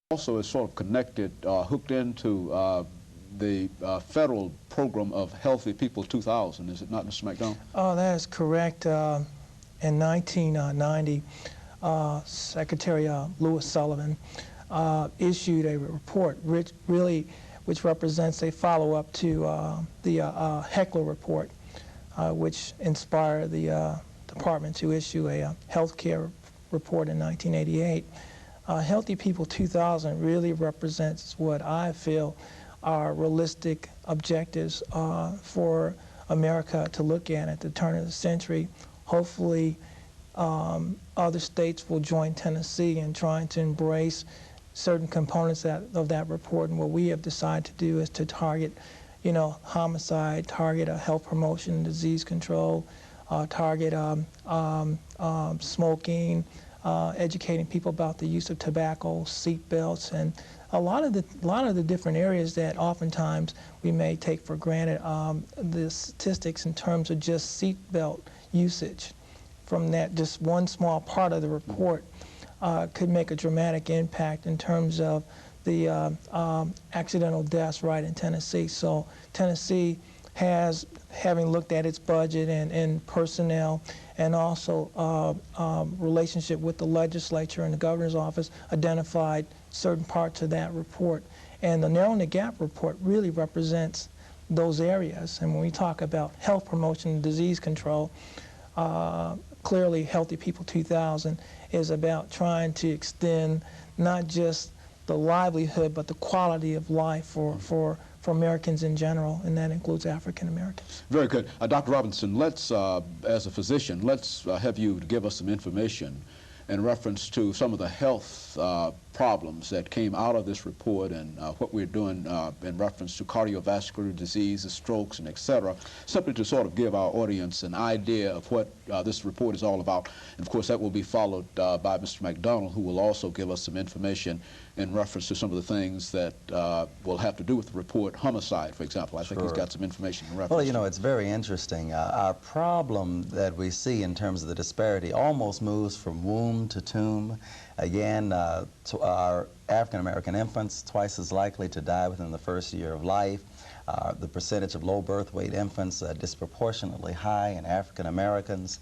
also is sort of connected, hooked into the federal program of Healthy People 2000, is it not, Mr. McDonald? Oh, that is correct. In 1990, Secretary Louis Sullivan issued a report which represents a follow-up to the Heckler report, which inspired the department to issue a health care report in 1988. Healthy People 2000 really represents what I feel are realistic objectives for America to look at the turn of the century. Hopefully, other states will join Tennessee in trying to embrace certain components of that report. And what we have decided to do is to target, homicide, target health promotion, disease control, target smoking, educating people about the use of tobacco, seat belts, and a lot of the different areas that oftentimes we may take for granted. The statistics in terms of just seat belt usage from that just one small part of the report could make a dramatic impact in terms of the accidental deaths right in Tennessee. So Tennessee has, having looked at its budget and personnel and also relationship with the legislature and the governor's office, identified certain parts of that report. And the Narrowing the Gap report really represents those areas. And when we talk about health promotion and disease control, clearly Healthy People 2000 is about trying to extend not just the livelihood, but the quality of life for Americans in general, and that includes African Americans. Very good. Dr. Robinson, let's, as a physician, let's have you give us some information in reference to some of the health problems that came out of this report and what we're doing in reference to cardiovascular diseases, strokes, and et cetera, simply to sort of give our audience an idea of what this report is all about. And of course, that will be followed by Mr. McDonald, who will also give us some information in reference to some of the things that will have to do with the report. Homicide, for example. I think he's got some information in reference. Well, it's very interesting. Our problem that we see in terms of the disparity almost moves from womb to tomb. Again, our African-American infants twice as likely to die within the first year of life. The percentage of low birth weight infants disproportionately high in African-Americans.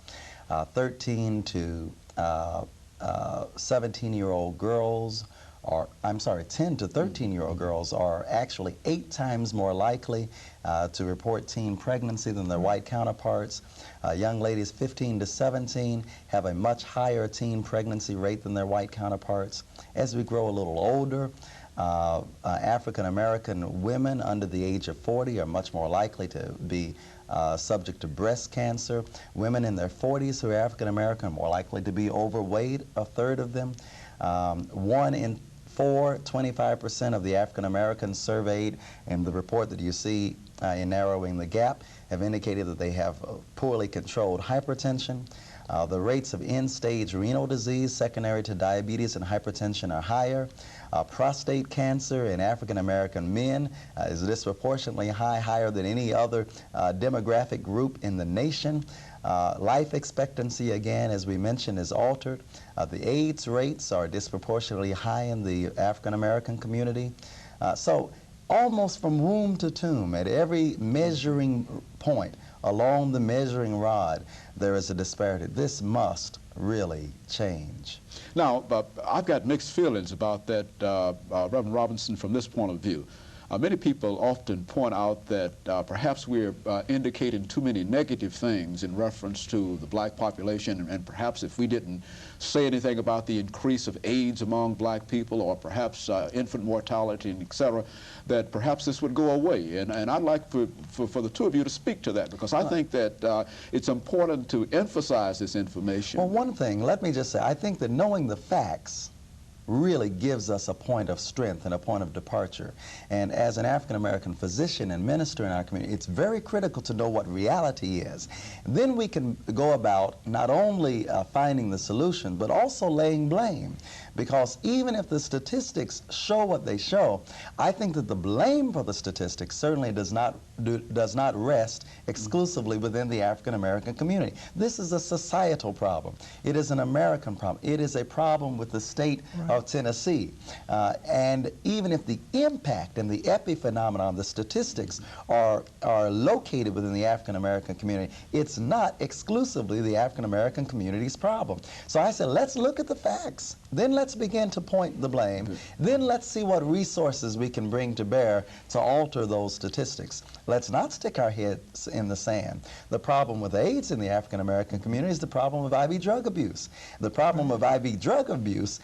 13 to 17-year-old girls, or I'm sorry, 10 to 13-year-old girls are actually 8 times more likely to report teen pregnancy than their white counterparts. Young ladies 15 to 17 have a much higher teen pregnancy rate than their white counterparts. As we grow a little older, African-American women under the age of 40 are much more likely to be subject to breast cancer. Women in their 40s who are African-American are more likely to be overweight, a third of them. 1 in 4, 25% of the African Americans surveyed in the report that you see in Narrowing the Gap have indicated that they have poorly controlled hypertension. The rates of end-stage renal disease secondary to diabetes and hypertension are higher. Prostate cancer in African American men is disproportionately high, higher than any other demographic group in the nation. Life expectancy, again, as we mentioned, is altered. The AIDS rates are disproportionately high in the African American community. So almost from womb to tomb, at every measuring point along the measuring rod, there is a disparity. This must really change. Now, I've got mixed feelings about that, Reverend Robinson, from this point of view. Many people often point out that perhaps we're indicating too many negative things in reference to the black population, and perhaps if we didn't say anything about the increase of AIDS among black people, or perhaps infant mortality, and et cetera, that perhaps this would go away. And I'd like for the two of you to speak to that, because I think that it's important to emphasize this information. Well, one thing, let me just say, I think that knowing the facts really gives us a point of strength and a point of departure. And as an African-American physician and minister in our community, it's very critical to know what reality is. Then we can go about not only finding the solution, but also laying blame. because even if the statistics show what they show, I think that the blame for the statistics certainly does not rest exclusively within the African American community. This is a societal problem. It is an American problem. It is a problem with the state of Tennessee. And even if the impact and the epiphenomenon, the statistics are located within the African American community, it's not exclusively the African American community's problem. So I said, let's look at the facts. Then let's begin to point the blame. Then let's see what resources we can bring to bear to alter those statistics. Let's not stick our heads in the sand. The problem with AIDS in the African American community is the problem of IV drug abuse. The problem of IV drug abuse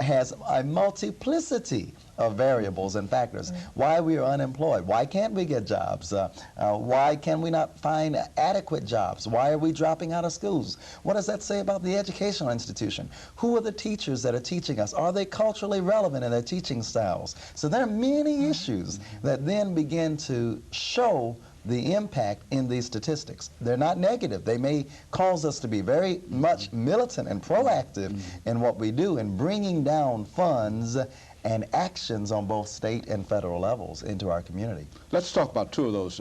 has a multiplicity of variables and factors. Why we are unemployed, why can't we get jobs, why can we not find adequate jobs, why are we dropping out of schools? What does that say about the educational institution? Who are the teachers that are teaching us? Are they culturally relevant in their teaching styles? So there are many issues that then begin to show the impact in these statistics. They're not negative. They may cause us to be very much militant and proactive in what we do in bringing down funds and actions on both state and federal levels into our community. Let's talk about two of those